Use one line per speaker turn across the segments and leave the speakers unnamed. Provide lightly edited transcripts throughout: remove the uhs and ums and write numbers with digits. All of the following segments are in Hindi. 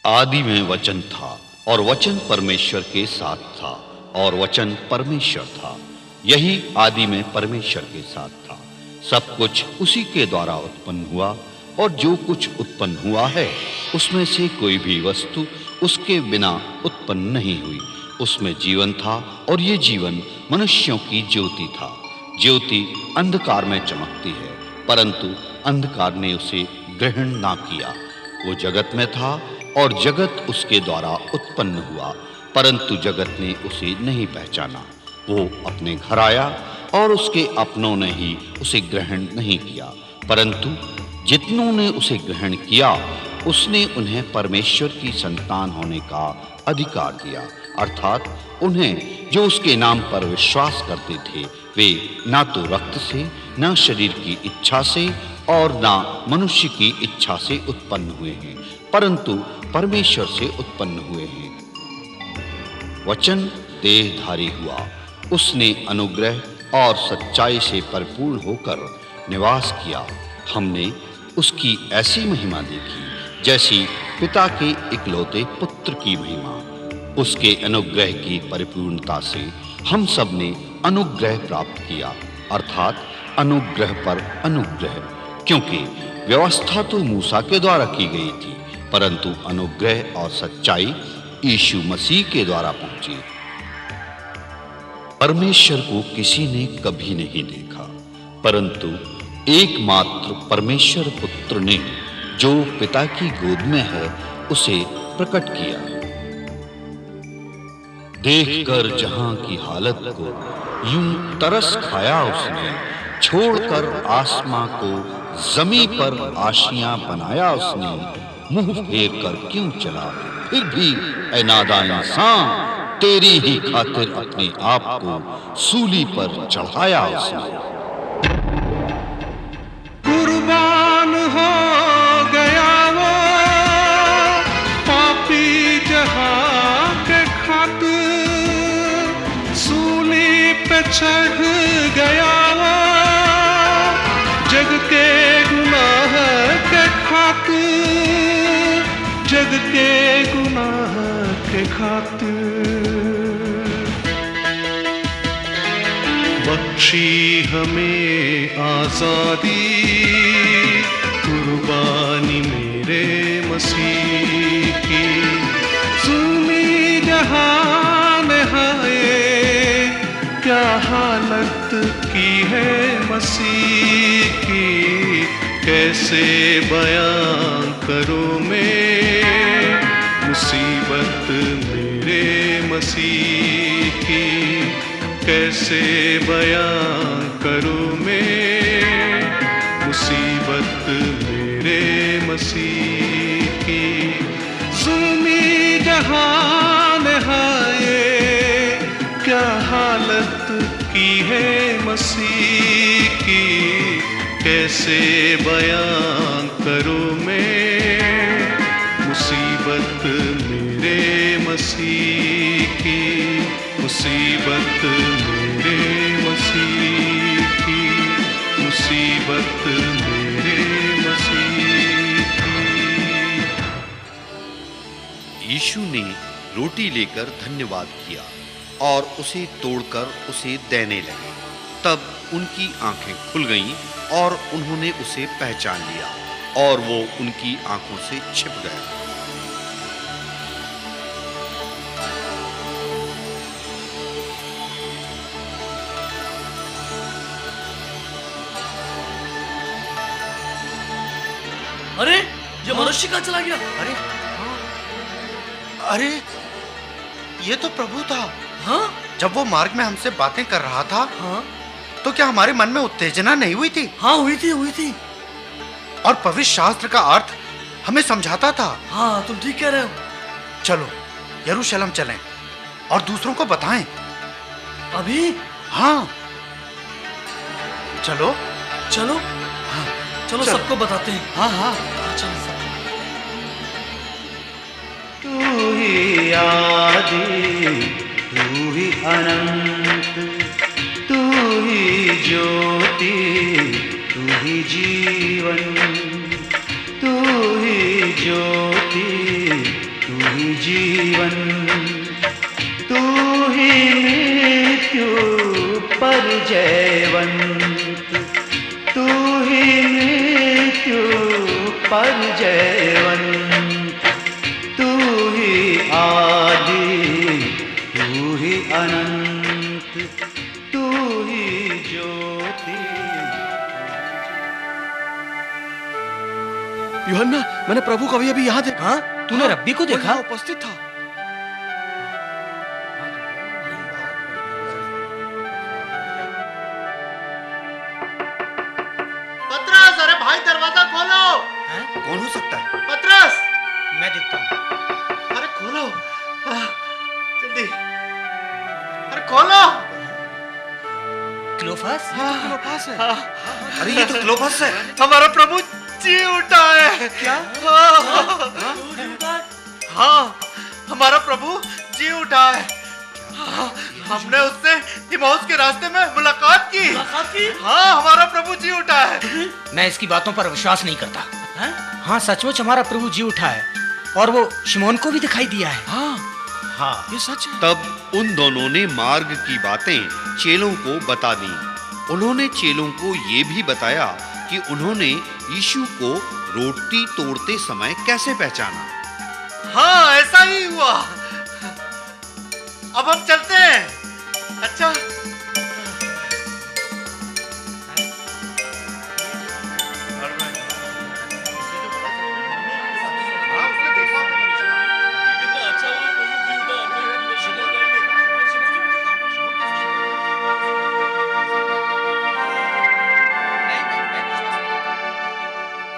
आदि में वचन था और वचन परमेश्वर के साथ था और वचन परमेश्वर था। यही आदि में परमेश्वर के साथ था। सब कुछ उसी के द्वारा उत्पन्न हुआ और जो कुछ उत्पन्न हुआ है उसमें से कोई भी वस्तु उसके बिना उत्पन्न नहीं हुई। उसमें जीवन था और ये जीवन मनुष्यों की ज्योति था। ज्योति अंधकार में चमकती है, परंतु अंधकार ने उसे ग्रहण ना किया। वो जगत में था और जगत उसके द्वारा उत्पन्न हुआ, परंतु जगत ने उसे नहीं पहचाना। वो अपने घर आया और उसके अपनों ने ही उसे ग्रहण नहीं किया, परंतु जितनों ने उसे ग्रहण किया उसने उन्हें परमेश्वर की संतान होने का अधिकार दिया, अर्थात उन्हें जो उसके नाम पर विश्वास करते थे। वे ना तो रक्त से, ना शरीर की इच्छा से और ना मनुष्य की इच्छा से उत्पन्न हुए हैं, परंतु परमेश्वर से उत्पन्न हुए हैं। वचन देहधारी हुआ, उसने अनुग्रह और सच्चाई से परिपूर्ण होकर निवास किया। हमने उसकी ऐसी महिमा देखी जैसी पिता के इकलौते पुत्र की महिमा। उसके अनुग्रह की परिपूर्णता से हम सब ने अनुग्रह प्राप्त किया, अर्थात अनुग्रह पर अनुग्रह, क्योंकि व्यवस्था तो मूसा के द्वारा की गई थी, परंतु अनुग्रह और सच्चाई यीशु मसीह के द्वारा पहुंची। परमेश्वर को किसी ने कभी नहीं देखा, परंतु एकमात्र परमेश्वर पुत्र ने जो पिता की गोद में है उसे प्रकट किया। देखकर जहां की हालत को यूं तरस खाया उसने, छोड़कर आसमां को जमीन पर आशियां बनाया उसने। मुंह फेर कर क्यों चला फिर भी ऐ नादान इंसान, तेरी ही खातिर अपने आप को सूली पर चढ़ाया उसने।
कुर्बान हो गया वो पापी जहां के खातिर, सूली पे चढ़ गया वो जग के गुनाह के खातिर, जग के गुनाह के खातिर। बख्शी हमें आजादी, कुर्बानी मेरे मसीह की। सुनी जहान है क्या हालत की है मसीह की, कैसे बयां करूं मैं मुसीबत मेरे मसीह की, कैसे बयां करूं मैं मुसीबत मेरे मसीह की। सुनी जहान है क्या हालत की है मसीह की, कैसे बयां करूं मैं मुसीबत मेरे मसीह की, मुसीबत मेरे मसीह की, मुसीबत मेरे मसीह की।
यीशु ने रोटी लेकर धन्यवाद किया और उसे तोड़कर उसे देने लगे। तब उनकी आंखें खुल गईं और उन्होंने उसे पहचान लिया और वो उनकी आंखों से छिप गया।
अरे ये मनुष्य कहाँ चला गया?
अरे अरे ये तो प्रभु था।
हाँ
जब वो मार्ग में हमसे बातें कर रहा था,
हाँ
तो क्या हमारे मन में उत्तेजना नहीं हुई थी?
हाँ हुई थी।
और पवित्र शास्त्र का अर्थ हमें समझाता था।
हाँ तुम ठीक कह रहे हो।
चलो यरूशलेम चलें और दूसरों को बताएं।
अभी?
हाँ चलो
चलो
हाँ
चलो सबको बताते हैं।
हाँ हाँ
चलो।
तू ही आदि, तू ही अनंत, तू ही ज्योति, तू ही जीवन, तू ही ज्योति, जीवन, तू ही मृत्यु पर जयवंत, तू ही मृत्यु पर जयवंत, तू ही आदि, तू ही अनंत, तू ही ज्योति।
यूहन्ना, मैंने प्रभु को अभी यहाँ देखा।
हाँ, तूने रब्बी को देखा?
यहाँ उपस्थित था।
पतरस, अरे भाई दरवाजा खोलो।
कौन हो सकता है?
पतरस,
मैं देखता हूँ।
अरे खोलो, जल्दी, अरे खोलो।
क्लोफास?
क्लोपास है।
अरे ये तो क्लोपस है।
हमारा प्रभु जी उठा है।
क्या?
हाँ, हमारा प्रभु जी उठा है। हाँ, हमने उससे इमाउस के रास्ते में मुलाकात की। हाँ, हमारा प्रभु जी उठा है।
मैं इसकी बातों पर विश्वास नहीं करता। हाँ, सचमुच हमारा प्रभु जी उठा है और वो शिमोन को भी दिखाई दिया है।
हाँ,
ये सच है।
तब उन दोनों ने मार्ग की बातें चेलों को बता दी। उन्होंने चेलों को ये भी बताया कि उन्होंने यीशु को रोटी तोड़ते समय कैसे पहचाना।
हाँ, ऐसा ही हुआ। अब हम चलते हैं। अच्छा,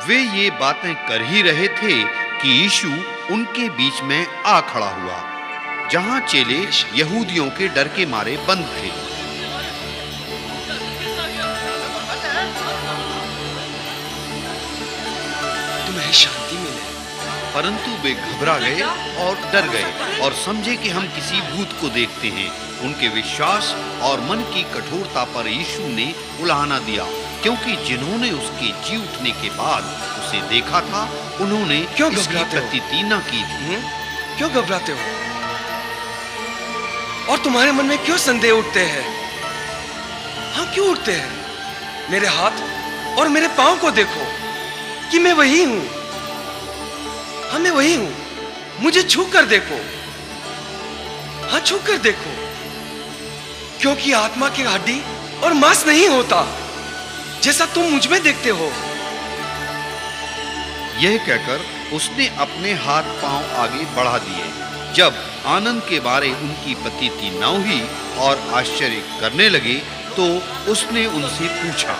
वे ये बातें कर ही रहे थे कि यीशु उनके बीच में आ खड़ा हुआ, जहां चेले यहूदियों के डर के मारे बंद थे।
तुम्हें शांति मिले।
परंतु वे घबरा गए और डर गए और समझे कि हम किसी भूत को देखते हैं। उनके विश्वास और मन की कठोरता पर यीशु ने उलाहना दिया, क्योंकि जिन्होंने उसके जी उठने के बाद उसे देखा था, उन्होंने
क्यों
इसकी
घबराते हो?
प्रतीति न की थी।
क्यों घबराते हो? और तुम्हारे मन में क्यों संदेह उठते हैं? हाँ, क्यों उठते हैं? मेरे हाथ और मेरे पांव को देखो कि मैं वही हूं। हाँ, मैं वही हूं। मुझे छू कर देखो। हाँ, छू कर देखो, क्योंकि आत्मा की हड्डी और मांस नहीं होता, जैसा तुम मुझ में देखते हो।
यह कहकर उसने अपने हाथ पांव आगे बढ़ा दिए। जब आनंद के बारे उनकी प्रतीति न हुई और आश्चर्य करने लगे, तो उसने उनसे पूछा,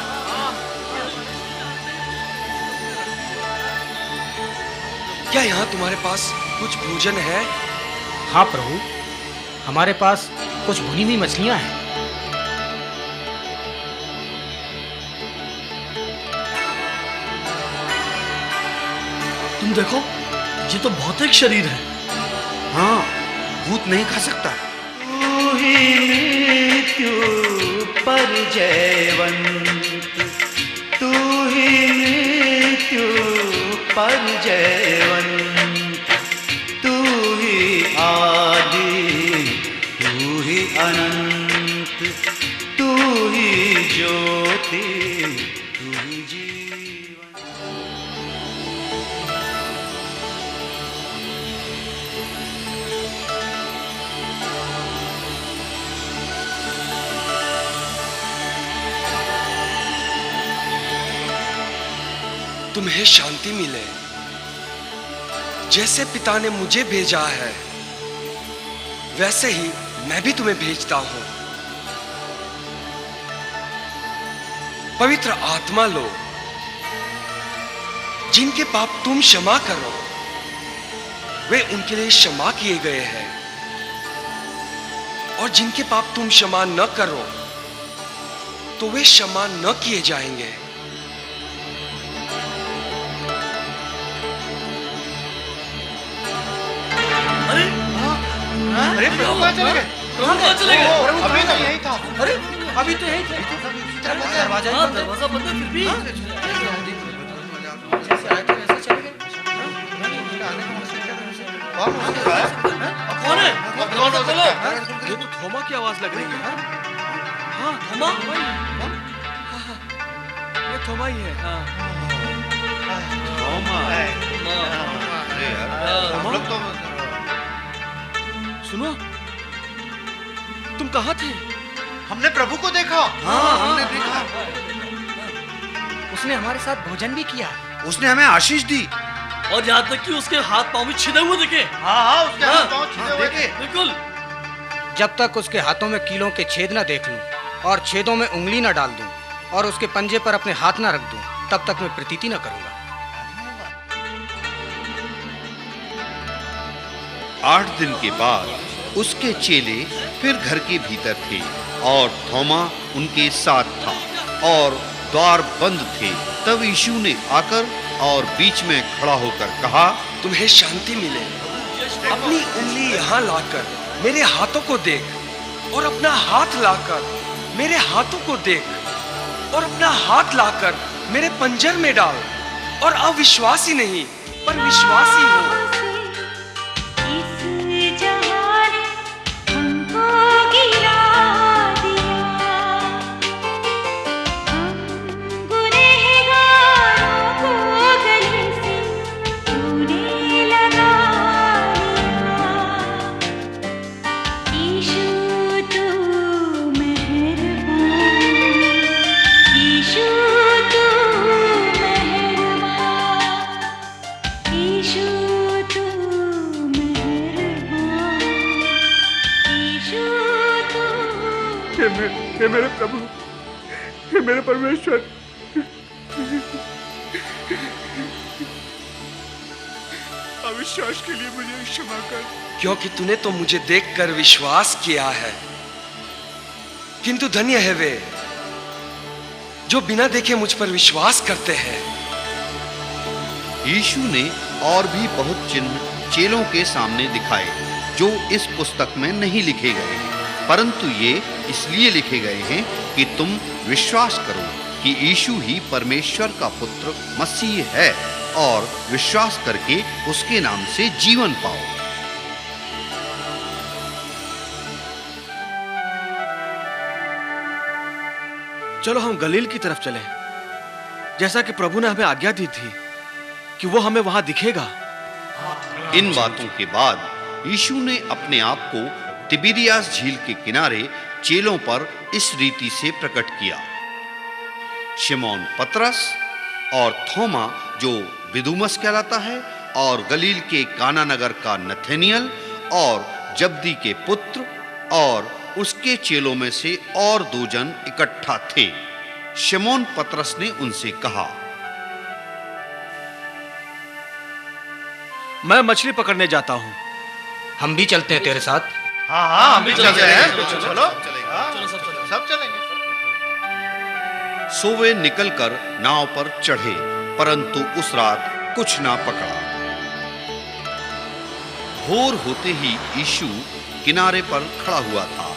क्या यहाँ तुम्हारे पास कुछ भोजन है?
हाँ प्रभु, हमारे पास कुछ भुनी हुई मछलियां हैं।
तुम देखो, ये तो भौतिक शरीर है।
हाँ, भूत नहीं खा सकता।
तू ही मृत्यु पर जयवंत, तू ही मृत्यु पर जयवंत, तू ही आदि, तू ही अनंत, तू ही ज्योति, तू ही जीवन।
तुम्हें शांति मिले। जैसे पिता ने मुझे भेजा है, वैसे ही मैं भी तुम्हें भेजता हूं। पवित्र आत्मा लो, जिनके पाप तुम क्षमा करो, वे उनके लिए क्षमा किए गए हैं, और जिनके पाप तुम क्षमा न करो, तो वे क्षमा न किए जाएंगे।
अरे प्रभु कहाँ चले गए?
कहाँ चले गए?
प्रभु अभी तो यही था।
अरे अभी तो यही थे। दरवाजा
हाँ, दरवाजा बंद है फिर भी।
जैसे आए थे वैसे चले गए।
कौन है? दरवाजा खोलो।
ये तो थोमा की आवाज लग रही है। हाँ
थोमा?
ये थोमा ही है। हाँ
अरे यार, हम लोग तो
सुनो, तुम कहाँ थे?
हमने प्रभु को देखा।
हाँ, हमने देखा।
उसने हमारे साथ भोजन भी किया।
उसने हमें आशीष दी।
और यहाँ तक कि उसके हाथ पांव भी छिदे हुए दिखे।
हाँ उसके हाथ पांव छिदे हुए थे।
बिल्कुल।
जब तक उसके हाथों में कीलों के छेद न देख लूं और छेदों में उंगली न डाल दूं और उसके पंजे पर अपने हाथ न रख दूं, तब तक मैं प्रतीति न करूंगा।
8 दिन के बाद उसके चेले फिर घर के भीतर थे और थोमा उनके साथ था और द्वार बंद थे। तब यीशु ने आकर और बीच में खड़ा होकर कहा,
तुम्हें शांति मिले। अपनी उंगली यहाँ लाकर मेरे हाथों को देख और अपना हाथ लाकर मेरे हाथों को देख और अपना हाथ लाकर मेरे पंजर में डाल और अविश्वासी नहीं पर विश्वासी हो।
हे मेरे प्रभु, हे मेरे परमेश्वर, अविश्वास के लिए मुझे क्षमा कर।
क्योंकि तूने तो मुझे देखकर विश्वास किया है, किंतु धन्य है वे जो बिना देखे मुझ पर विश्वास करते हैं।
यीशु ने और भी बहुत चिन्ह चेलों के सामने दिखाए जो इस पुस्तक में नहीं लिखे गए हैं, परंतु ये इसलिए लिखे गए हैं कि तुम विश्वास करो कि यीशु ही परमेश्वर का पुत्र मसीह है और विश्वास करके उसके नाम से जीवन पाओ।
चलो हम गलील की तरफ चलें, जैसा कि प्रभु ने हमें आज्ञा दी थी कि वो हमें वहां दिखेगा।
इन बातों के बाद यीशु ने अपने आप को तिबिरियास झील के किनारे चेलों पर इस रीति से प्रकट किया। शिमोन पतरस और थोमा जो दिदुमुस कहलाता है और गलील के काना नगर का नथानिएल और जब्दी के पुत्र और उसके चेलों में से और 2 जन इकट्ठा थे। शिमोन पतरस ने उनसे कहा,
मैं मछली पकड़ने जाता हूं,
हम भी चलते हैं तेरे साथ।
हाँ हम भी चलते हैं। चलो
सब चलेंगे।
सो वे निकलकर नाव पर चढ़े, परंतु उस रात कुछ ना पकड़ा। भोर होते ही यीशु किनारे पर खड़ा हुआ था,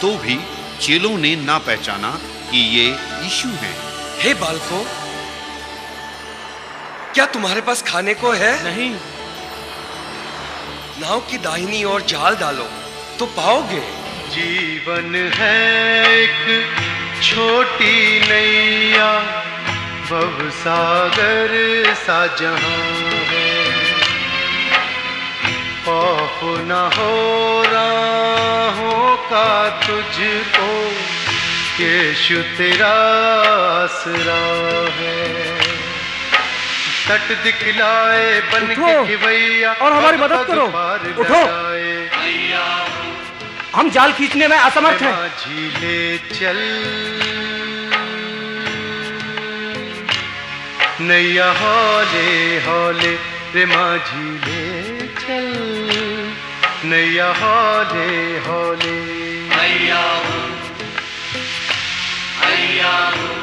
तो भी चेलों ने ना पहचाना कि ये यीशु हैं।
हे बालकों, क्या तुम्हारे पास खाने को है? नहीं। नाव की दाहिनी ओर जाल डालो तो पाओगे।
जीवन है एक छोटी नैया, भवसागर सा जहां है। खौफ न हो राहों का तुझको, यीशु तेरा आसरा है। तट दिखलाए बन के खिवैया,
और हमारी मदद करो। उठो। हम जाल खींचने में असमर्थ हैं।
झीले चल नैया हौले हौले, रे माझी ले चल नैया हौले हौले।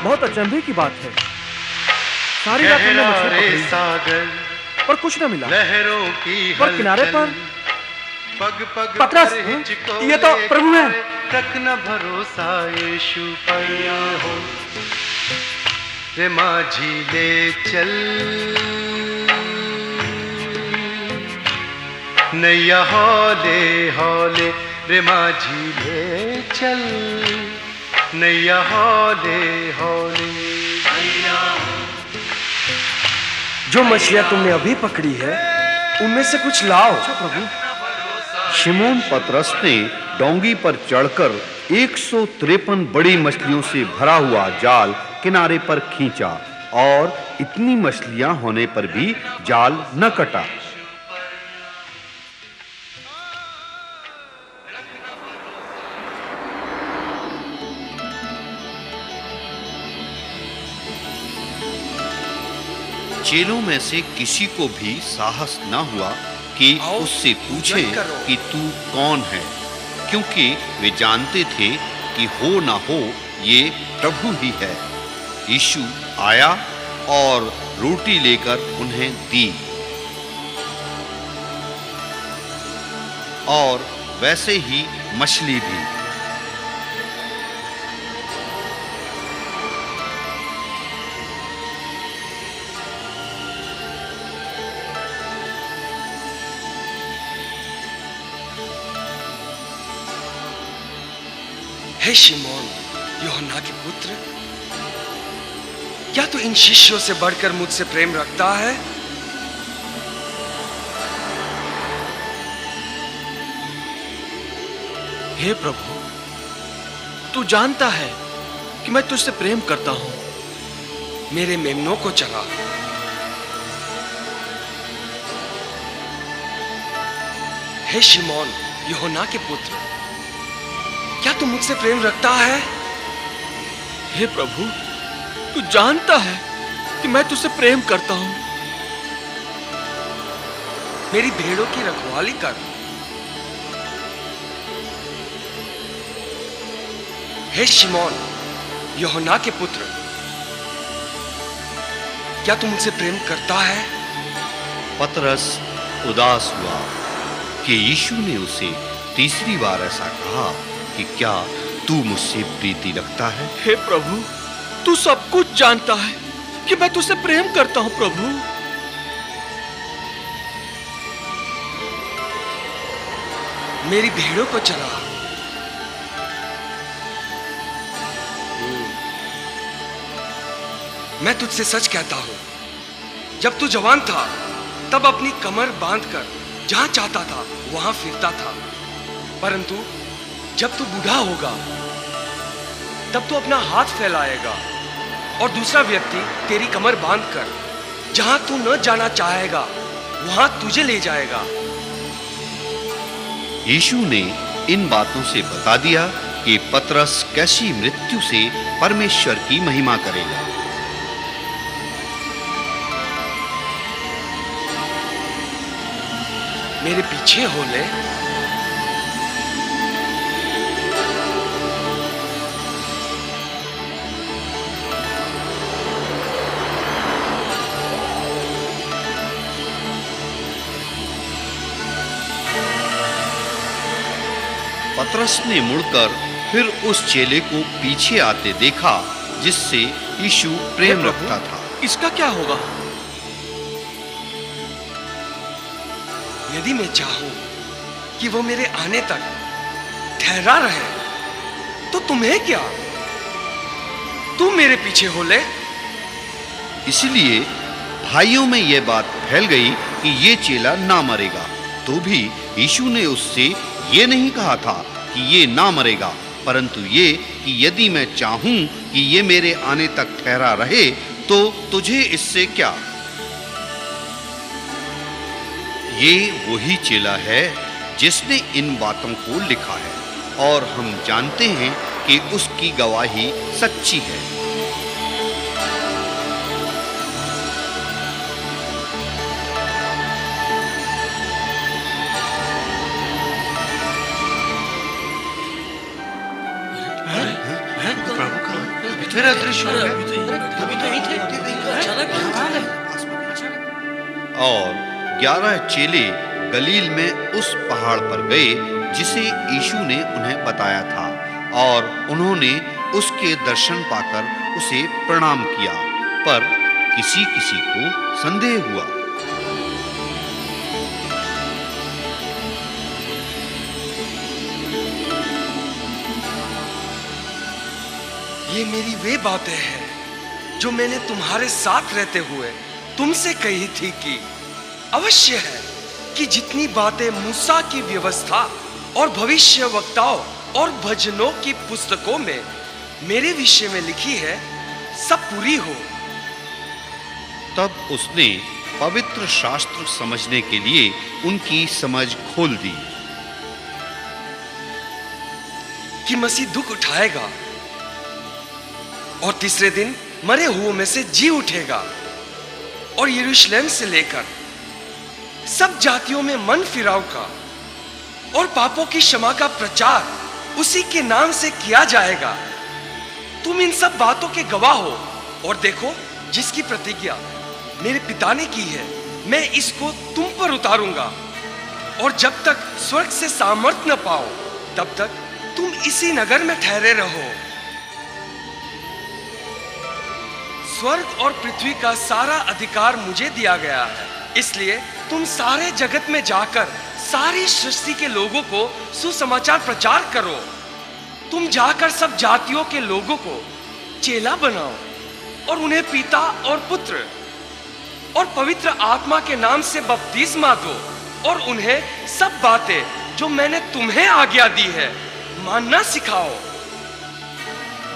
बहुत अचंभे की बात है, सारी रात हमने मछली पकड़ी,
सागर
पर कुछ न मिला।
लहरों की
पर किनारे पर
पग पग
पतरस,
पर हिचको
ये तो प्रभु है।
रखना भरोसा यीशु पर हो, रे माझी ले चल नैया हौले हौले रे माझी ले चल, नैया हौले हौले।
जो मछलियां तुमने अभी पकड़ी है उनमें से कुछ लाओ।
प्रभु।
शिमोन पतरस ने डोंगी पर चढ़कर 153 बड़ी मछलियों से भरा हुआ जाल किनारे पर खींचा और इतनी मछलियां होने पर भी जाल न कटा। चेलों में से किसी को भी साहस न हुआ कि उससे पूछे कि तू कौन है, क्योंकि वे जानते थे कि हो ना हो ये प्रभु ही है। यीशु आया और रोटी लेकर उन्हें दी और वैसे ही मछली भी।
हे शिमोन यूहन्ना के पुत्र, क्या तू इन शिष्यों से बढ़कर मुझसे प्रेम रखता है?
हे प्रभु, तू जानता है कि मैं तुझसे प्रेम करता हूं।
मेरे मेमनों को चरा। हे शिमोन यूहन्ना के पुत्र, क्या तू मुझसे प्रेम रखता है?
हे प्रभु, तू जानता है कि मैं तुझसे प्रेम करता हूं।
मेरी भेड़ों की रखवाली कर। हे शिमोन यूहन्ना के पुत्र, क्या तू मुझसे प्रेम करता है?
पतरस उदास हुआ कि यीशु ने उसे तीसरी बार ऐसा कहा कि क्या तू मुझसे प्रीति रखता है?
हे प्रभु, तू सब कुछ जानता है कि मैं तुझसे प्रेम करता हूं। प्रभु,
मेरी भेड़ों को चरा। मैं तुझसे सच कहता हूं, जब तू जवान था तब अपनी कमर बांधकर जहां चाहता था वहां फिरता था, परंतु जब तू बूढ़ा होगा तब तू अपना हाथ फैलाएगा और दूसरा व्यक्ति तेरी कमर बांधकर जहां तू न जाना चाहेगा वहां तुझे ले जाएगा।
यीशु ने इन बातों से बता दिया कि पतरस कैसी मृत्यु से परमेश्वर की महिमा करेगा।
मेरे पीछे हो ले।
पतरस ने मुड़कर फिर उस चेले को पीछे आते देखा जिससे यीशु प्रेम रखता था।
इसका क्या होगा?
यदि मैं चाहूं कि वो मेरे आने तक ठहरा रहे तो तुम्हें क्या, तुम मेरे पीछे हो ले।
इसलिए भाइयों में यह बात फैल गई कि ये चेला ना मरेगा। तो भी यीशु ने उससे ये नहीं कहा था कि ये ना मरेगा, परंतु ये कि यदि मैं चाहूं कि ये मेरे आने तक ठहरा रहे तो तुझे इससे क्या। ये वही चेला है जिसने इन बातों को लिखा है और हम जानते हैं कि उसकी गवाही सच्ची है।
फिर अदृश्य हो गए।
और 11 चेले गलील में उस पहाड़ पर गए जिसे यीशु ने उन्हें बताया था, और उन्होंने उसके दर्शन पाकर उसे प्रणाम किया, पर किसी किसी को संदेह हुआ।
ये मेरी वे बातें हैं जो मैंने तुम्हारे साथ रहते हुए तुमसे कही थी कि अवश्य है कि जितनी बातें मूसा की व्यवस्था और भविष्य वक्ताओं और भजनों की पुस्तकों में मेरे विषय में लिखी है, सब पूरी हो।
तब उसने पवित्र शास्त्र समझने के लिए उनकी समझ खोल दी
कि मसीह दुख उठाएगा और तीसरे दिन मरे हुओं में से जी उठेगा और यरूशलेम से लेकर सब जातियों में मन फिराव का और पापों की क्षमा का प्रचार उसी के नाम से किया जाएगा। तुम इन सब बातों के गवाह हो। और देखो, जिसकी प्रतिज्ञा मेरे पिता ने की है, मैं इसको तुम पर उतारूंगा। और जब तक स्वर्ग से सामर्थ न पाओ, तब तक तुम इसी नगर में ठहरे रहो। स्वर्ग और पृथ्वी का सारा अधिकार मुझे दिया गया है, इसलिए तुम सारे जगत में जाकर सारी सृष्टि के लोगों को सुसमाचार प्रचार करो। तुम जाकर सब जातियों के लोगों को चेला बनाओ और उन्हें पिता और पुत्र और पवित्र आत्मा के नाम से बपतिस्मा दो और उन्हें सब बातें जो मैंने तुम्हें आज्ञा दी है मानना सिखाओ।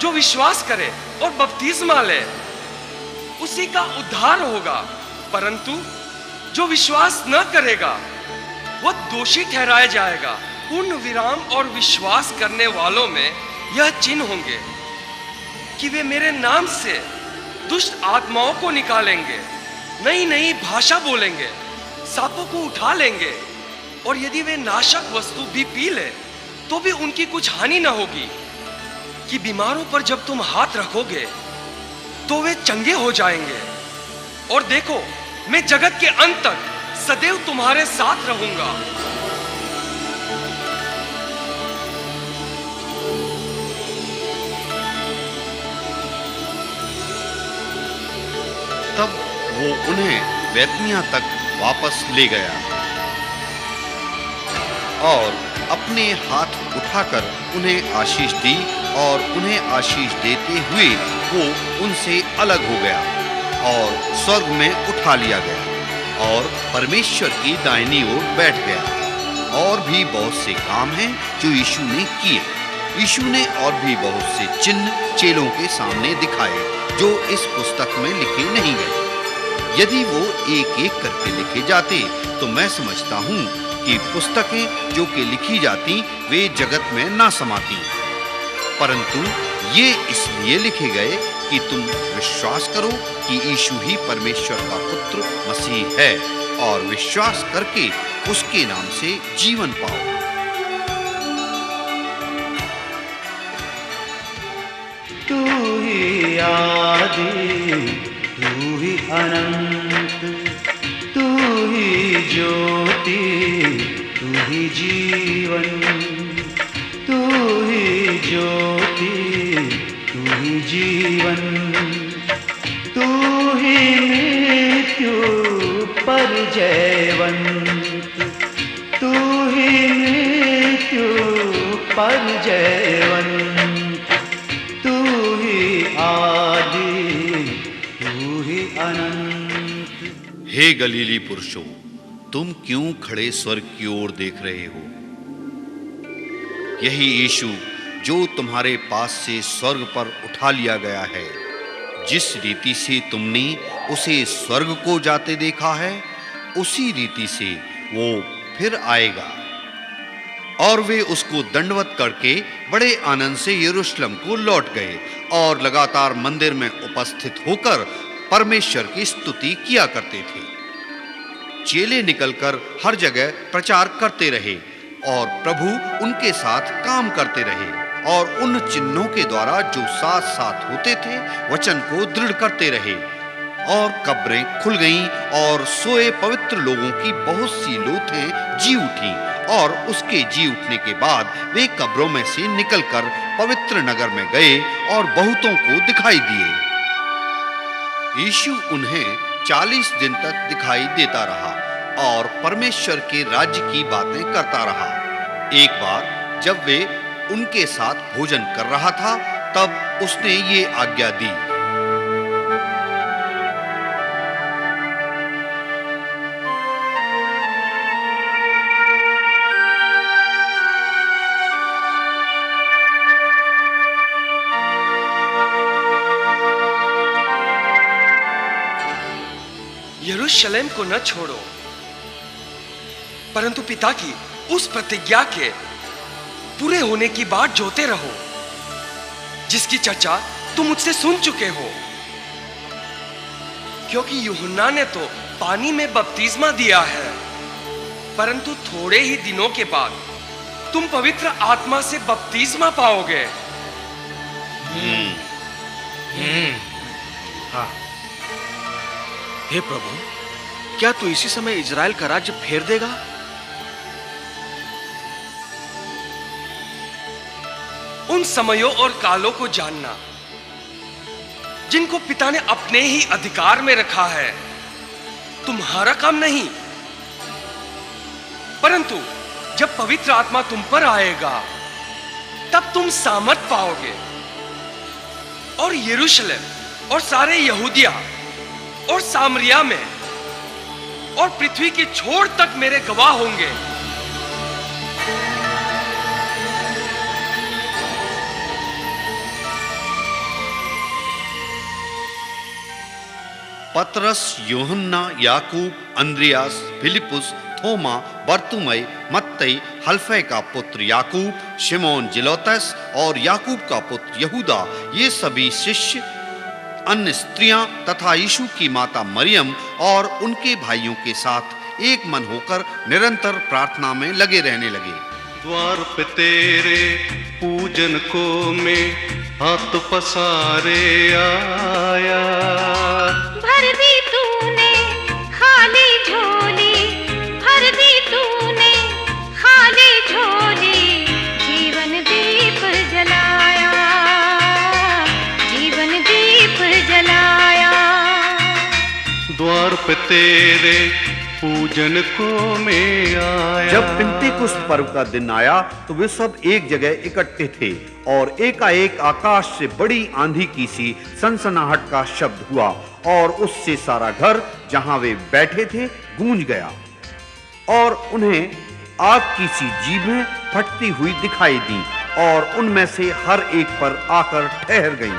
जो विश्वास करे और बपतिस्मा ले, उसी का उद्धार होगा, परंतु जो विश्वास न करेगा वह दोषी ठहराया जाएगा। पूर्ण विराम और विश्वास करने वालों में यह चिन्ह होंगे कि वे मेरे नाम से दुष्ट आत्माओं को निकालेंगे, नई नई भाषा बोलेंगे, सांपों को उठा लेंगे, और यदि वे नाशक वस्तु भी पी ले तो भी उनकी कुछ हानि न होगी। कि बीमारों पर जब तुम हाथ रखोगे तो वे चंगे हो जाएंगे। और देखो, मैं जगत के अंत तक सदैव तुम्हारे साथ रहूंगा।
तब वो उन्हें बैतनिया तक वापस ले गया और अपने हाथ उठाकर उन्हें आशीष दी, और उन्हें आशीष देते हुए वो उनसे अलग हो गया और स्वर्ग में उठा लिया गया और परमेश्वर की दाहिनी ओर बैठ गया। और भी बहुत से काम हैं जो यीशु ने किए। यीशु ने और भी बहुत से चिन्ह चेलों के सामने दिखाए जो इस पुस्तक में लिखे नहीं गए। यदि वो एक एक करके लिखे जाते तो मैं समझता हूँ कि पुस्तकें जो कि लिखी जाती वे जगत में ना समाती, परंतु ये इसलिए लिखे गए कि तुम विश्वास करो कि यीशु ही परमेश्वर का पुत्र मसीह है, और विश्वास करके उसके नाम से जीवन पाओ।
तू ही आदि, तू ही अनंत, तू ही ज्योति, तू ही जीवन, तू ही ज्योति, तू ही जीवन, तू ही मृत्यु पर जयवंत, तू ही मृत्यु पर जयवंत, तू ही आदि, तू ही अनंत।
हे गलीली पुरुषों, तुम क्यों खड़े स्वर्ग की ओर देख रहे हो? यही यीशु जो तुम्हारे पास से स्वर्ग पर उठा लिया गया है, जिस रीति से तुमने उसे स्वर्ग को जाते देखा है, उसी रीति से वो फिर आएगा। और वे उसको दंडवत करके बड़े आनंद से यरूशलेम को लौट गए और लगातार मंदिर में उपस्थित होकर परमेश्वर की स्तुति किया करते थे। चेले निकलकर हर जगह प्रचार करते रहे और प्रभु उनके साथ काम करते रहे, और उन चिन्हों के द्वारा जो साथ साथ होते थे वचन को दृढ़ करते रहे। और कब्रें खुल गईं और सोए पवित्र लोगों की बहुत सी लोथें जी उठी, और उसके जी उठने के बाद वे कब्रों में से निकलकर पवित्र नगर में गए और बहुतों को दिखाई दिए। यीशु उन्हें 40 दिन तक दिखाई देता रहा और परमेश्वर के राज्य की बातें करता रहा। एक बार जब वे उनके साथ भोजन कर रहा था तब उसने ये आज्ञा दी।
यरूशलेम को न छोड़ो, परंतु पिता की उस प्रतिज्ञा के पूरे होने की बात जोते रहो, जिसकी चर्चा तुम मुझसे सुन चुके हो। क्योंकि यूहन्ना ने तो पानी में बपतिस्मा दिया है, परंतु थोड़े ही दिनों के बाद तुम पवित्र आत्मा से बपतिस्मा पाओगे।
हाँ। हे प्रभु, क्या तू इसी समय इजराइल का राज्य फेर देगा?
उन समयों और कालों को जानना जिनको पिता ने अपने ही अधिकार में रखा है तुम्हारा काम नहीं, परंतु जब पवित्र आत्मा तुम पर आएगा तब तुम सामर्थ पाओगे और यरूशलेम और सारे यहूदिया और सामरिया में और पृथ्वी की छोर तक मेरे गवाह होंगे।
पतरस, यूहन्ना, याकूब, अंद्रियास, फिलिपुस, थोमा, बरतुमई, मत्तई, हल्फै का पुत्र याकूब, शिमोन जिलोतस और याकूब का पुत्र यहूदा, ये सभी शिष्य, अन्य स्त्रियां तथा यीशु की माता मरियम और उनके भाइयों के साथ एक मन होकर निरंतर प्रार्थना में लगे रहने लगे।
द्वार पे तेरे पूजन को मैं हाथ पसारे आया,
भर दी तूने खाली झोली, भर दी तूने खाली झोली, जीवन दीप जलाया, जीवन दीप जलाया।
द्वार पे तेरे पूजन को मैं आया।
जब पिंतेकुस्त पर्व का दिन आया तो वे सब एक जगह इकट्ठे थे और एकाएक आकाश से बड़ी आंधी की सी सनसनाहट का शब्द हुआ और उससे सारा घर जहां वे बैठे थे गूंज गया और उन्हें आग की सी जीभें फटती हुई दिखाई दी और उनमें से हर एक पर आकर ठहर गईं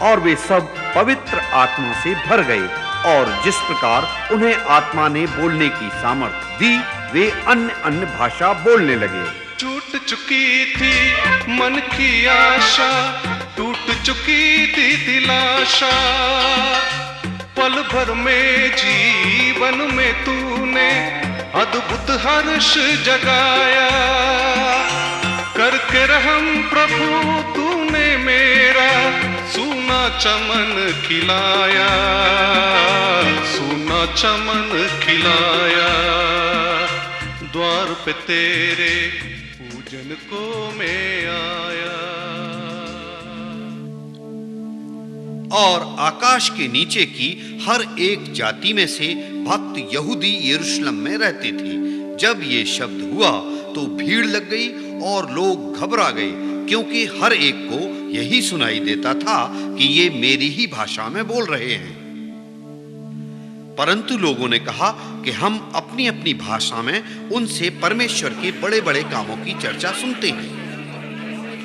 और वे सब पवित्र आत्मा से भर गए और जिस प्रकार उन्हें आत्मा ने बोलने की सामर्थ्य दी वे अन्य अन्य भाषा बोलने लगे।
टूट चुकी थी मन की आशा, टूट चुकी थी दिलाशा, पल भर में जीवन में तूने अद्भुत हर्ष जगाया, करके रहम प्रभु तूने मेरा सूना चमन खिलाया, सूना चमन खिलाया। द्वार पे तेरे पूजन को मैं आया।
और आकाश के नीचे की हर एक जाति में से भक्त यहूदी यरूशलेम में रहते थे। जब ये शब्द हुआ तो भीड़ लग गई और लोग घबरा गए, क्योंकि हर एक को यही सुनाई देता था कि ये मेरी ही भाषा में बोल रहे हैं। परंतु लोगों ने कहा कि हम अपनी अपनी भाषा में उनसे परमेश्वर के बड़े बड़े कामों की चर्चा सुनते हैं।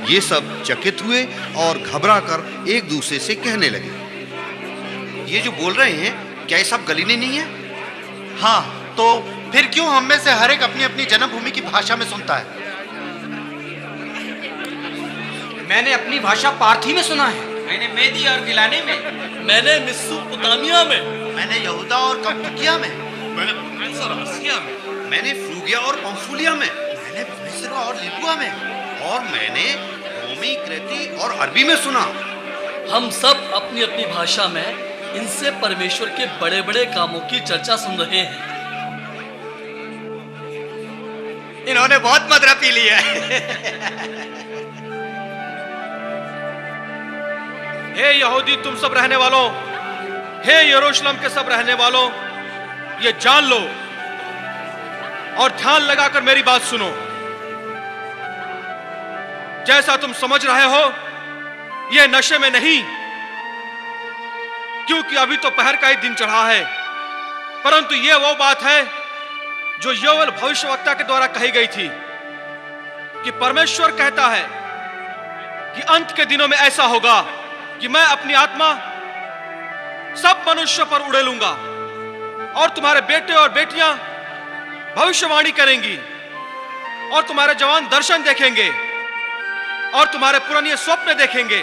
ये सब चकित हुए और घबराकर एक दूसरे से कहने लगे, ये जो बोल रहे हैं क्या ये सब गलीले नहीं है?
हाँ, तो फिर क्यों हम में से हर एक अपनी अपनी जन्मभूमि की भाषा में सुनता है?
मैंने अपनी भाषा पार्थी में सुना है,
मैंने मेदी और गिलानी में,
मैंने मेसोपोटामिया में,
मैंने यहूदा और कप्पदूकिया में,
मैंने प्रोविंस आसिया में,
मैंने फ्रूगिया और पंफूलिया में,
मैंने मिस्र और लिबुआ में,
और मैंने रोमी, क्रेती और अरबी में सुना।
हम सब अपनी अपनी भाषा में इनसे परमेश्वर के बड़े बड़े कामों की चर्चा सुन रहे हैं।
इन्होंने बहुत मदरा पी लिया है।
हे यहूदी तुम सब रहने वालों, हे यरूशलेम के सब रहने वालों, ये जान लो और ध्यान लगाकर मेरी बात सुनो। जैसा तुम समझ रहे हो ये नशे में नहीं, क्योंकि अभी तो पहर का ही दिन चढ़ा है, परंतु यह वो बात है जो योएल भविष्यवक्ता के द्वारा कही गई थी कि परमेश्वर कहता है कि अंत के दिनों में ऐसा होगा कि मैं अपनी आत्मा सब मनुष्य पर उड़ेलूंगा और तुम्हारे बेटे और बेटियां भविष्यवाणी करेंगी और तुम्हारे जवान दर्शन देखेंगे और तुम्हारे पुराने स्वप्न देखेंगे।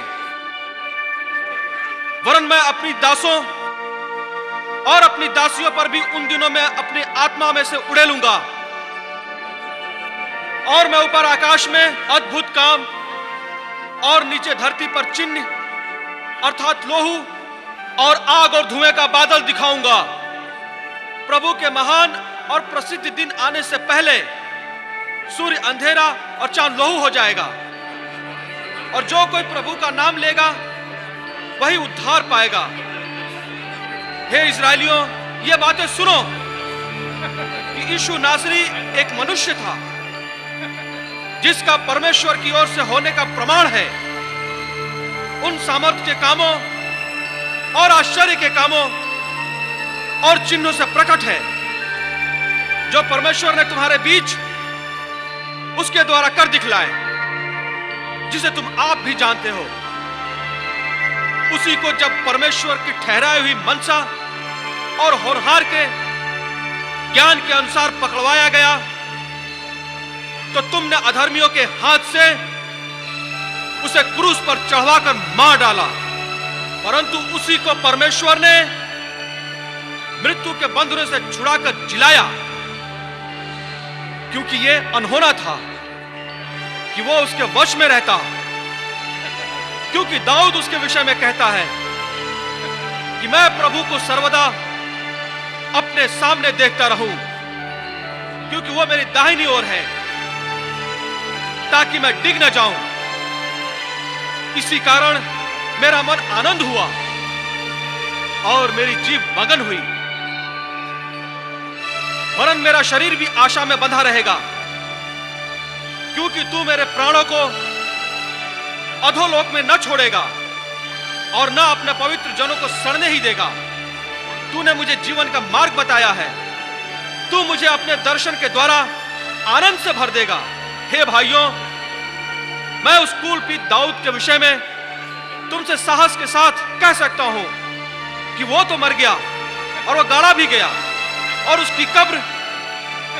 वरन मैं अपनी दासों और अपनी दासियों पर भी उन दिनों में अपनी आत्मा में से उड़ेलूंगा और मैं ऊपर आकाश में अद्भुत काम और नीचे धरती पर चिन्ह अर्थात लोहू और आग और धुएं का बादल दिखाऊंगा। प्रभु के महान और प्रसिद्ध दिन आने से पहले सूर्य अंधेरा और चांद लोहू हो जाएगा और जो कोई प्रभु का नाम लेगा वही उद्धार पाएगा। हे इस्राएलियों, ये बातें सुनो कि यीशु नासरी एक मनुष्य था जिसका परमेश्वर की ओर से होने का प्रमाण है उन सामर्थ्य के कामों और आश्चर्य के कामों और चिन्हों से प्रकट है जो परमेश्वर ने तुम्हारे बीच उसके द्वारा कर दिखलाए, जिसे तुम आप भी जानते हो। उसी को जब परमेश्वर की ठहराई हुई मनसा और होनहार के ज्ञान के अनुसार पकड़वाया गया तो तुमने अधर्मियों के हाथ से उसे क्रूस पर चढ़वाकर मार डाला, परंतु उसी को परमेश्वर ने मृत्यु के बंधनों से छुड़ाकर जिलाया, क्योंकि यह अनहोना था कि वो उसके वश में रहता। क्योंकि दाऊद उसके विषय में कहता है कि मैं प्रभु को सर्वदा अपने सामने देखता रहूं, क्योंकि वो मेरी दाहिनी ओर है ताकि मैं डिग न जाऊं। इसी कारण मेरा मन आनंद हुआ और मेरी जीभ मगन हुई, वरन मेरा शरीर भी आशा में बंधा रहेगा, क्योंकि तू मेरे प्राणों को अधोलोक में न छोड़ेगा और न अपने पवित्र जनों को सड़ने ही देगा। तूने मुझे जीवन का मार्ग बताया है, तू मुझे अपने दर्शन के द्वारा आनंद से भर देगा। हे भाइयों, मैं उस कुलपीत दाऊद के विषय में तुमसे साहस के साथ कह सकता हूं कि वो तो मर गया और वो गाड़ा भी गया और उसकी कब्र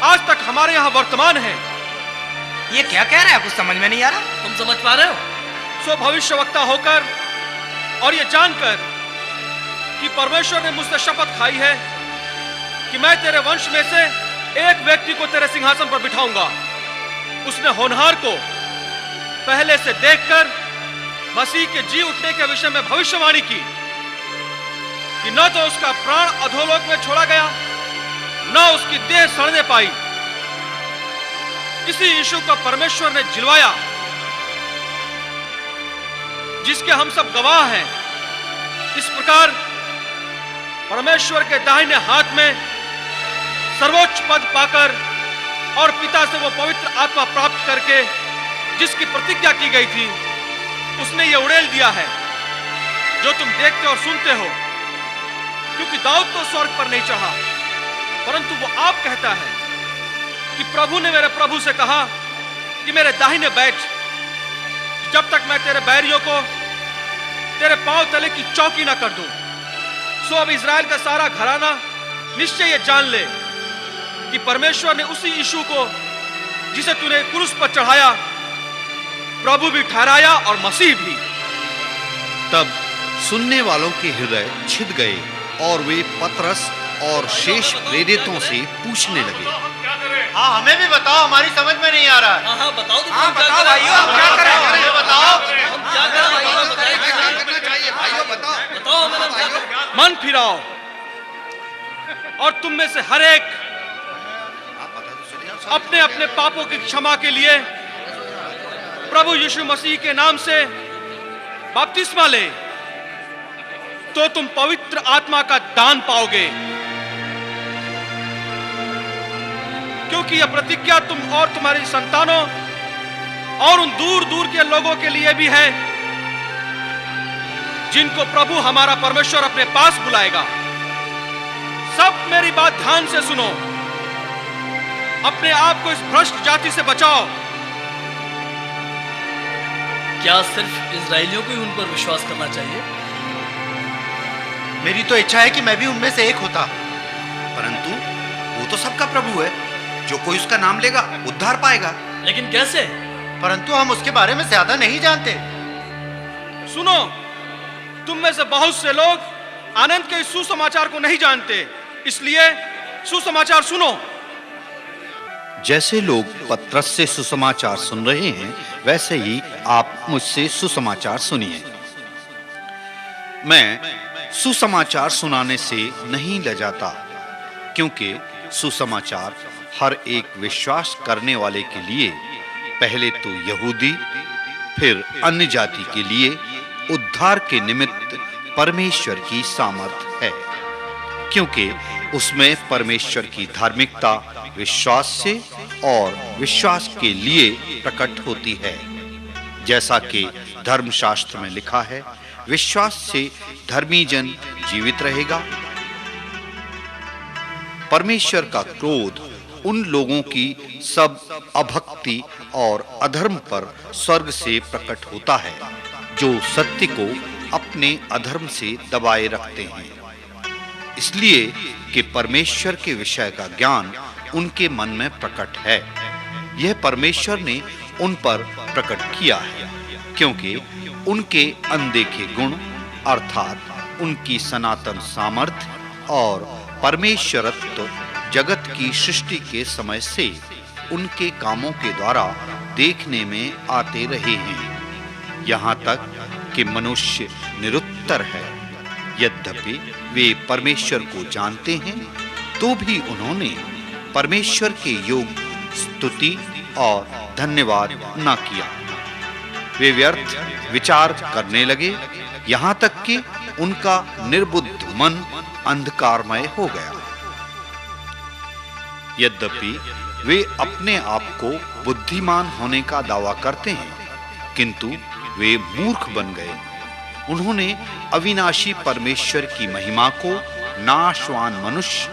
आज तक हमारे यहां वर्तमान है।
ये क्या कह रहा है? कुछ समझ में नहीं आ रहा।
तुम समझ पा रहे हो?
सो भविष्यवक्ता होकर और ये जानकर कि परमेश्वर ने मुझसे शपथ खाई है कि मैं तेरे वंश में से एक व्यक्ति को तेरे सिंहासन पर बिठाऊंगा, उसने होनहार को पहले से देखकर मसीह के जी उठने के विषय में भविष्यवाणी की कि न तो उसका प्राण अधोलोक में छोड़ा गया, न उसकी देह सड़ने पाई। इसी यीशु को परमेश्वर ने जिलवाया, जिसके हम सब गवाह हैं। इस प्रकार परमेश्वर के दाहिने हाथ में सर्वोच्च पद पाकर और पिता से वो पवित्र आत्मा प्राप्त करके जिसकी प्रतिज्ञा की गई थी, उसने ये उड़ेल दिया है जो तुम देखते और सुनते हो। क्योंकि दाऊद तो स्वर्ग पर नहीं चढ़ा, परंतु वो आप कहता है कि प्रभु ने मेरे प्रभु से कहा कि मेरे दाहिने बैठ, जब तक मैं तेरे बैरियों को तेरे पांव तले की चौकी ना कर दूं। सो अब इज़राइल का सारा घराना निश्चय ये जान ले कि परमेश्वर ने उसी यीशु को जिसे तूने क्रूस पर चढ़ाया प्रभु भी ठहराया और मसीह भी।
तब सुनने वालों के हृदय छिद गए और वे पतरस और शेष प्रेरितों से पूछने लगे,
हाँ हमें भी बताओ, हमारी समझ में नहीं आ रहा है।
हाँ बताओ तो
हाँ बताओ भाइयों, हम क्या करें?
बताओ
हम क्या करें भाइयों? बताओ
मन फिराओ और तुम में से हर एक अपने अपने पापों की क्षमा के लिए प्रभु यीशु मसीह के नाम से बपतिस्मा ले, तो तुम पवित्र आत्मा का दान पाओगे। क्योंकि यह प्रतिज्ञा तुम और तुम्हारी संतानों और उन दूर दूर के लोगों के लिए भी है जिनको प्रभु हमारा परमेश्वर अपने पास बुलाएगा। सब मेरी बात ध्यान से सुनो। अपने आप को इस भ्रष्ट जाति से बचाओ।
क्या सिर्फ इजरायलियों को ही उन पर विश्वास करना चाहिए?
मेरी तो इच्छा है कि मैं भी उनमें से एक होता, परंतु वो तो सबका प्रभु है। जो कोई उसका नाम लेगा उद्धार पाएगा।
लेकिन कैसे?
परंतु हम उसके बारे में ज्यादा नहीं जानते।
सुनो, तुम में से बहुत से लोग आनंद के इस सुसमाचार को नहीं जानते, इसलिए सुसमाचार सुनो।
जैसे लोग पत्रस से सुसमाचार सुन रहे हैं, वैसे ही आप मुझसे सुसमाचार सुनिए। मैं सुसमाचार सुनाने से नहीं लजाता, क्योंकि सुसमाचार हर एक विश्वास करने वाले के लिए, पहले तो यहूदी फिर अन्य जाति के लिए उद्धार के निमित्त परमेश्वर की सामर्थ है, क्योंकि उसमें परमेश्वर की धार्मिकता विश्वास से और विश्वास के लिए प्रकट होती है। जैसा कि धर्मशास्त्र में लिखा है, विश्वास से धर्मी जन जीवित रहेगा। परमेश्वर का क्रोध उन लोगों की सब अभक्ति और अधर्म पर स्वर्ग से प्रकट होता है, जो सत्य को अपने अधर्म से दबाए रखते हैं, इसलिए कि परमेश्वर के विषय का ज्ञान उनके मन में प्रकट है। यह परमेश्वर ने उन पर प्रकट किया है, क्योंकि उनके अनदेखे गुण अर्थात उनकी सनातन सामर्थ्य और परमेश्वरत्व जगत की सृष्टि के समय से उनके कामों के द्वारा देखने में आते रहे हैं, यहाँ तक कि मनुष्य निरुत्तर है। यद्यपि वे परमेश्वर को जानते हैं, तो भी उन्होंने परमेश्वर के योग स्तुति और धन्यवाद न किया। वे व्यर्थ विचार करने लगे, यहाँ तक कि उनका निर्बुद्ध मन अंधकारमय हो गया। यद्यपि वे अपने आप को बुद्धिमान होने का दावा करते हैं, किंतु वे मूर्ख बन गए। उन्होंने अविनाशी परमेश्वर की महिमा को नाशवान मनुष्य,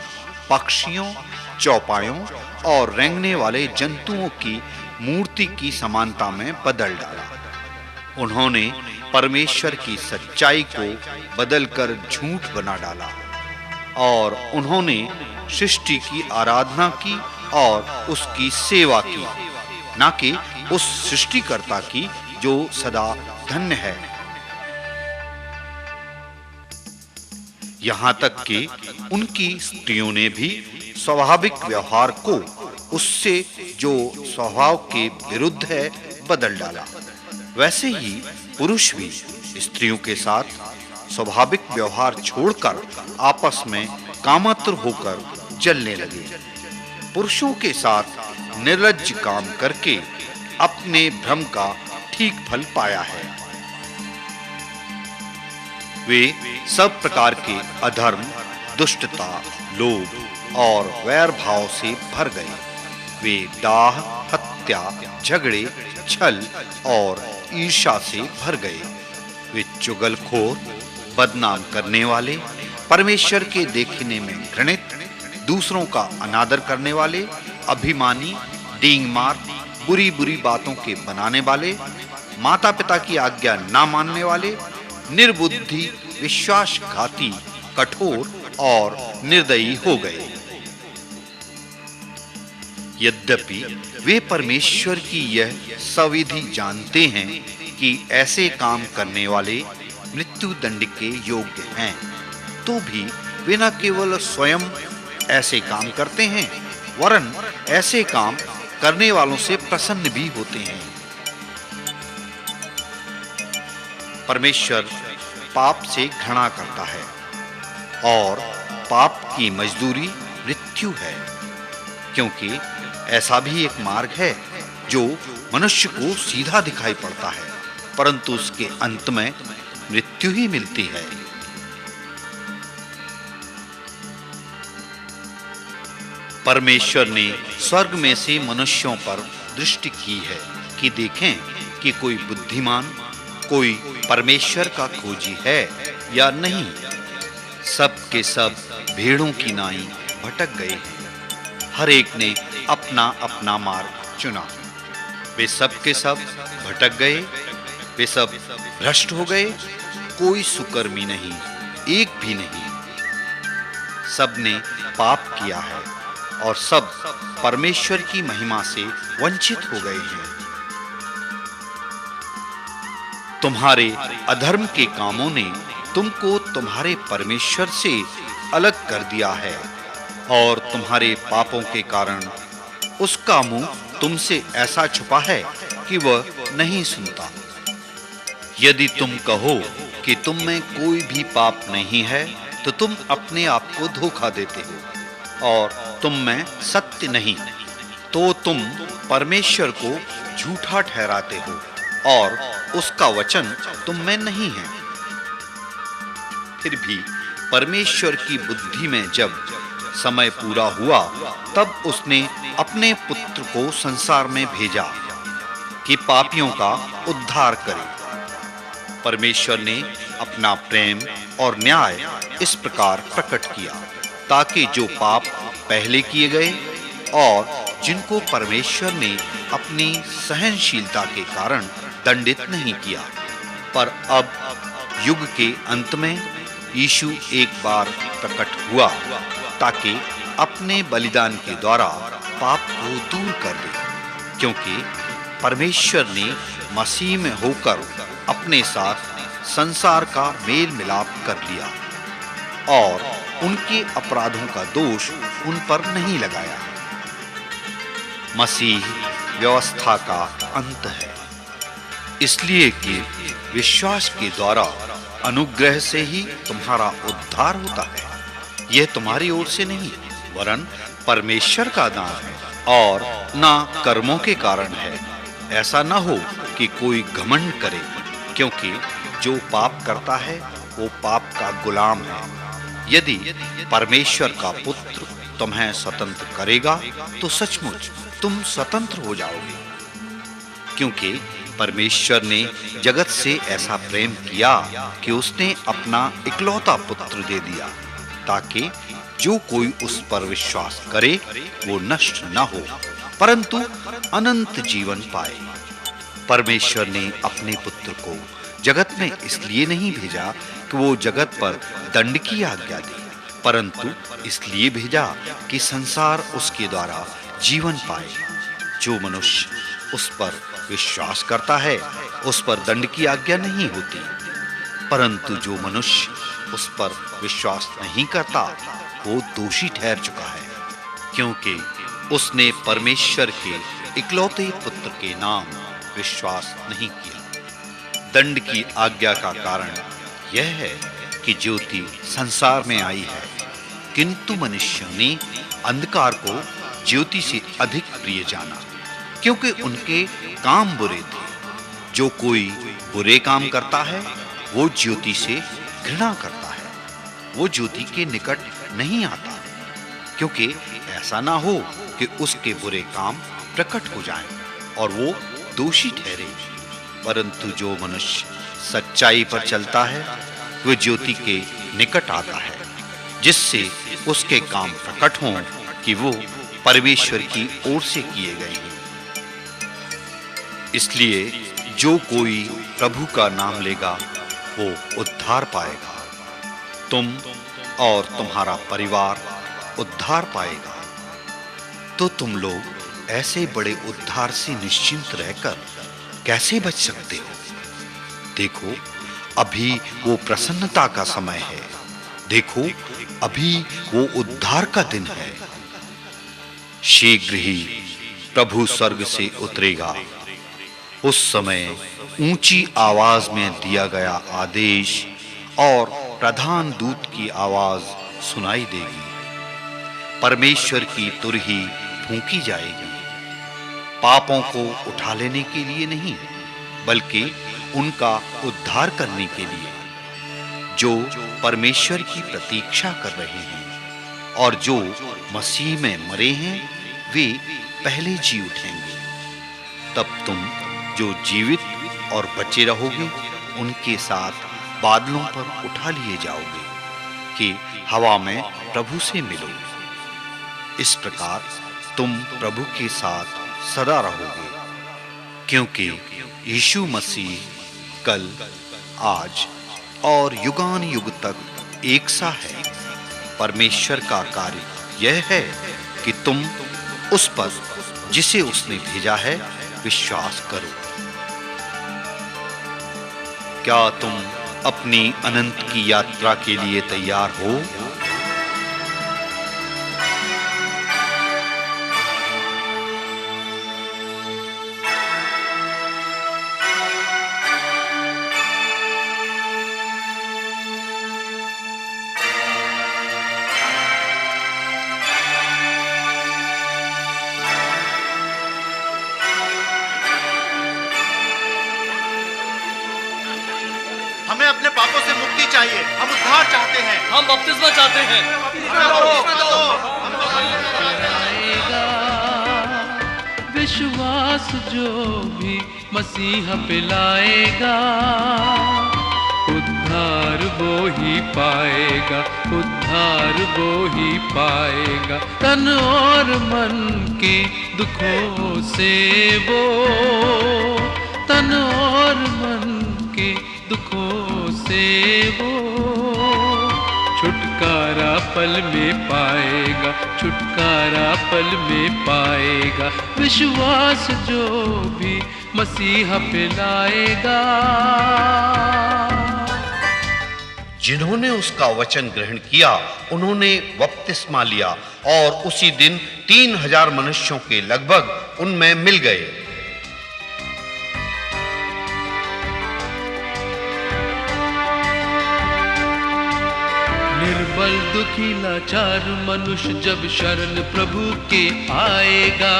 पक्षियों, चौपायों और रेंगने वाले जंतुओं की मूर्ति की समानता में बदल डाला। उन्होंने परमेश्वर की सच्चाई को बदलकर झूठ बना डाला और उन्होंने सृष्टि की आराधना की और उसकी सेवा की, न कि उस सृष्टिकर्ता की जो सदा धन्य है। यहाँ तक कि उनकी स्त्रियों ने भी स्वाभाविक व्यवहार को उससे जो स्वभाव के विरुद्ध है बदल डाला। वैसे ही पुरुष भी स्त्रियों के साथ स्वाभाविक व्यवहार छोड़कर आपस में कामातुर होकर जलने लगे। पुरुषों के साथ निर्लज्ज काम करके अपने भ्रम का ठीक फल पाया है। वे सब प्रकार के अधर्म, दुष्टता, लोभ और वैर भाव से भर गए। वे डाह, हत्या, झगड़े, छल और ईर्ष्या से भर गए। वे चुगलखोर, बदनाम करने वाले, परमेश्वर के देखने में घृणित, दूसरों का अनादर करने वाले, अभिमानी, डींगमार, बुरी बुरी बातों के बनाने वाले, माता पिता की आज्ञा ना मानने वाले, निर्बुद्धि, विश्वासघाती, कठोर और निर्दयी हो गए। यद्यपि वे परमेश्वर की यह सविधि जानते हैं कि ऐसे काम करने वाले मृत्यु दंड के योग्य हैं, तो भी वे न केवल स्वयं ऐसे काम करते हैं, वरन ऐसे काम करने वालों से प्रसन्न भी होते हैं। परमेश्वर पाप से घृणा करता है और पाप की मजदूरी मृत्यु है, क्योंकि ऐसा भी एक मार्ग है जो मनुष्य को सीधा दिखाई पड़ता है, परंतु उसके अंत में मृत्यु ही मिलती है। परमेश्वर ने स्वर्ग में से मनुष्यों पर दृष्टि की है कि देखें कि कोई बुद्धिमान कोई परमेश्वर का खोजी है या नहीं? सब के सब भेड़ों की नाई भटक गए हैं, हर एक ने अपना अपना मार्ग चुना। वे सब के सब भटक गए, वे सब भ्रष्ट हो गए, कोई सुकर्मी नहीं, एक भी नहीं। सब ने पाप किया है और सब परमेश्वर की महिमा से वंचित हो गए हैं। तुम्हारे अधर्म के कामों ने तुमको तुम्हारे परमेश्वर से अलग कर दिया है और तुम्हारे पापों के कारण उसका मुंह तुमसे ऐसा छुपा है कि वह नहीं सुनता। यदि तुम कहो कि तुम में कोई भी पाप नहीं है तो तुम अपने आप को धोखा देते हो और तुम में सत्य नहीं, तो तुम परमेश्वर को झूठा ठहराते हो और उसका वचन तुम में नहीं है। फिर भी परमेश्वर की बुद्धि में जब समय पूरा हुआ तब उसने अपने पुत्र को संसार में भेजा कि पापियों का उद्धार करे। परमेश्वर ने अपना प्रेम और न्याय इस प्रकार प्रकट किया ताकि जो पाप पहले किए गए और जिनको परमेश्वर ने अपनी सहनशीलता के कारण दंडित नहीं किया, पर अब युग के अंत में यीशु एक बार प्रकट हुआ ताकि अपने बलिदान के द्वारा पाप को दूर कर दे, क्योंकि परमेश्वर ने मसीह में होकर अपने साथ संसार का मेल मिलाप कर लिया और उनके अपराधों का दोष उन पर नहीं लगाया। मसीह व्यवस्था का अंत है, इसलिए कि विश्वास के द्वारा अनुग्रह से ही तुम्हारा उद्धार होता है। यह तुम्हारी ओर से नहीं वरन परमेश्वर का दान है और ना कर्मों के कारण है, ऐसा ना हो कि कोई घमंड करे, क्योंकि जो पाप करता है वो पाप का गुलाम है। यदि परमेश्वर का पुत्र तुम्हें स्वतंत्र करेगा तो सचमुच तुम स्वतंत्र हो जाओगे, क्योंकि परमेश्वर ने जगत से ऐसा प्रेम किया कि उसने अपना इकलौता पुत्र दे दिया ताकि जो कोई उस पर विश्वास करे वो नष्ट न हो परंतु अनंत जीवन पाए। परमेश्वर ने अपने पुत्र को जगत में इसलिए नहीं भेजा कि वो जगत पर दंड की आज्ञा दे, परंतु इसलिए भेजा कि संसार उसके द्वारा जीवन पाए। जो मनुष्य उस पर विश्वास करता है उस पर दंड की आज्ञा नहीं होती, परंतु जो मनुष्य उस पर विश्वास नहीं करता वो दोषी ठहर चुका है, क्योंकि उसने परमेश्वर के इकलौते पुत्र के नाम विश्वास नहीं किया। दंड की आज्ञा का कारण यह है कि ज्योति संसार में आई है, किंतु मनुष्यों ने अंधकार को ज्योति से अधिक प्रिय जाना, क्योंकि उनके काम बुरे थे। जो कोई बुरे काम करता है वो ज्योति से घृणा करता है, वो ज्योति के निकट नहीं आता, क्योंकि ऐसा ना हो कि उसके बुरे काम प्रकट हो जाएं और वो दोषी ठहरे। परंतु जो मनुष्य सच्चाई पर चलता है वह ज्योति के निकट आता है, जिससे उसके काम प्रकट हों कि वो परमेश्वर की ओर से किए गए हैं। इसलिए जो कोई प्रभु का नाम लेगा वो उद्धार पाएगा, तुम और तुम्हारा परिवार उद्धार पाएगा। तो तुम लोग ऐसे बड़े उद्धार से निश्चिंत रहकर कैसे बच सकते हो? देखो, अभी वो प्रसन्नता का समय है, देखो अभी वो उद्धार का दिन है। शीघ्र ही प्रभु स्वर्ग से उतरेगा, उस समय ऊंची आवाज में दिया गया आदेश और प्रधान दूत की आवाज सुनाई देगी। परमेश्वर की तुरही फूंकी जाएगी, पापों को उठा लेने के लिए नहीं बल्कि उनका उद्धार करने के लिए, जो परमेश्वर की प्रतीक्षा कर रहे हैं और जो मसीह में मरे हैं वे पहले जी उठेंगे। तब तुम जो जीवित और बचे रहोगे
उनके साथ बादलों पर उठा लिए जाओगे कि हवा में प्रभु से मिलो। इस प्रकार तुम प्रभु के साथ सदा रहोगे, क्योंकि यीशु मसीह कल, आज और युगान युग तक एक सा है। परमेश्वर का कार्य यह है कि तुम उस पर जिसे उसने भेजा है विश्वास करो। क्या तुम अपनी अनंत की यात्रा के लिए तैयार हो?
हमें अपने पापों से मुक्ति चाहिए, हम उद्धार चाहते हैं,
हम बपतिस्मा चाहते हैं।
विश्वास जो भी मसीहा पे लाएगा, उद्धार वो ही पाएगा, उद्धार वो ही पाएगा। तन और मन के दुखों से वो, तन और मन के दुखों से वो छुटकारा पल में पाएगा, छुटकारा पल में पाएगा। विश्वास जो भी मसीहा पे लाएगा।
जिन्होंने उसका वचन ग्रहण किया उन्होंने बपतिस्मा लिया और उसी दिन 3000 मनुष्यों के लगभग उनमें मिल गए।
निर्बल दुखी लाचार मनुष्य जब शरण प्रभु के आएगा,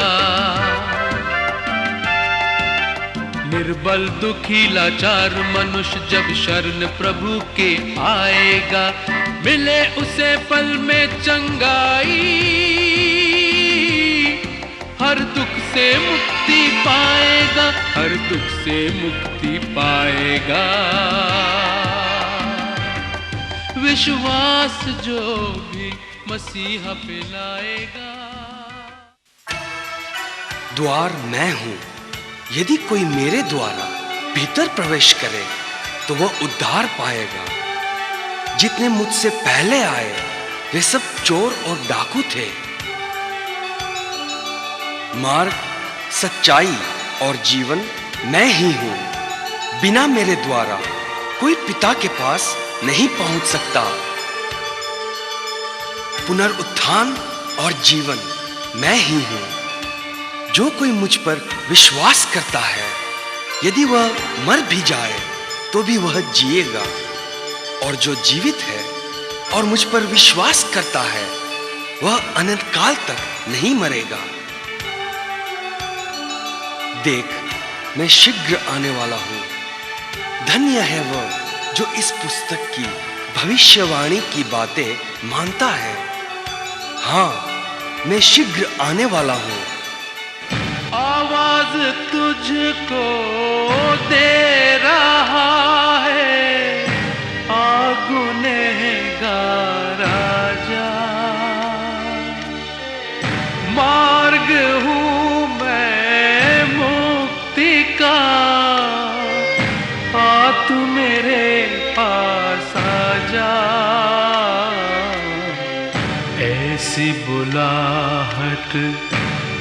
निर्बल दुखी लाचार मनुष्य जब शरण प्रभु के आएगा, मिले उसे पल में चंगाई, हर दुख से मुक्ति पाएगा, हर दुख से मुक्ति पाएगा। विश्वास जो भी मसीहा पे लाएगा।
द्वार मैं हूं, यदि कोई मेरे द्वारा भीतर प्रवेश करे तो वह उद्धार पाएगा। जितने मुझसे पहले आए वे सब चोर और डाकू थे। मार्ग, सच्चाई और जीवन मैं ही हूं। बिना मेरे द्वारा कोई पिता के पास नहीं पहुंच सकता। पुनरुत्थान और जीवन मैं ही हूं। जो कोई मुझ पर विश्वास करता है, यदि वह मर भी जाए तो भी वह जिएगा, और जो जीवित है और मुझ पर विश्वास करता है वह अनंत काल तक नहीं मरेगा। देख, मैं शीघ्र आने वाला हूं। धन्य है वह जो इस पुस्तक की भविष्यवाणी की बातें मानता है। हाँ, मैं शीघ्र आने वाला हूं।
आवाज तुझको दे रहा है, आ गुनहगार आजा। मार्ग हूँ मैं मुक्ति का, आ तू मेरे पास आजा। ऐसी बुलाहट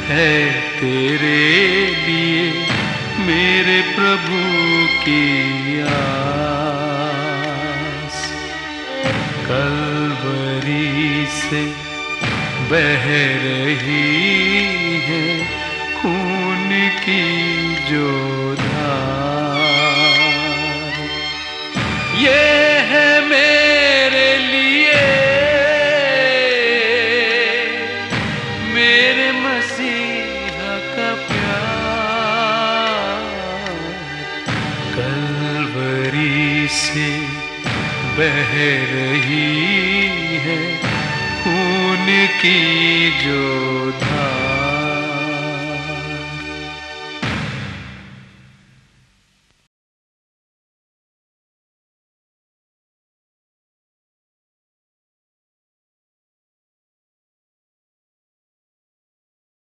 है तेरे लिए मेरे प्रभु की आस। कलवरी से बह रही है खून की जो धार। ये है मेरे लिए मेरे मसीहा का प्यार। कलवरी से बह रही है खून की जो धार।